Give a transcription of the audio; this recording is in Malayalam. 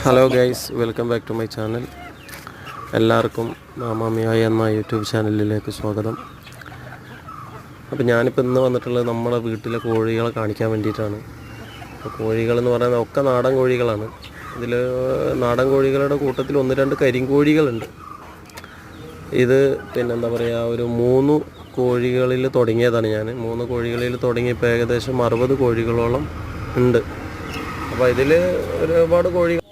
Hello guys, welcome back to my channel. എല്ലാവർക്കും മാമാമിയായി എന്ന യൂട്യൂബ് ചാനലിലേക്ക് സ്വാഗതം. അപ്പോൾ ഞാനിപ്പോൾ ഇന്ന് വന്നിട്ടുള്ളത് നമ്മുടെ വീട്ടിലെ കോഴികളെ കാണിക്കാൻ വേണ്ടിയിട്ടാണ്. അപ്പോൾ കോഴികളെന്ന് പറയുന്നത് ഒക്കെ നാടൻ കോഴികളാണ്. ഇതിൽ നാടൻ കോഴികളുടെ കൂട്ടത്തിൽ 1-2 കരിങ്കോഴികളുണ്ട്. ഇത് പിന്നെന്താ പറയുക, ഒരു 3 കോഴികളിൽ തുടങ്ങിയതാണ് ഞാൻ. 3 കോഴികളിൽ തുടങ്ങിയപ്പോൾ ഏകദേശം 60 കോഴികളോളം ഉണ്ട്. അപ്പോൾ ഇതിൽ ഒരുപാട് കോഴികൾ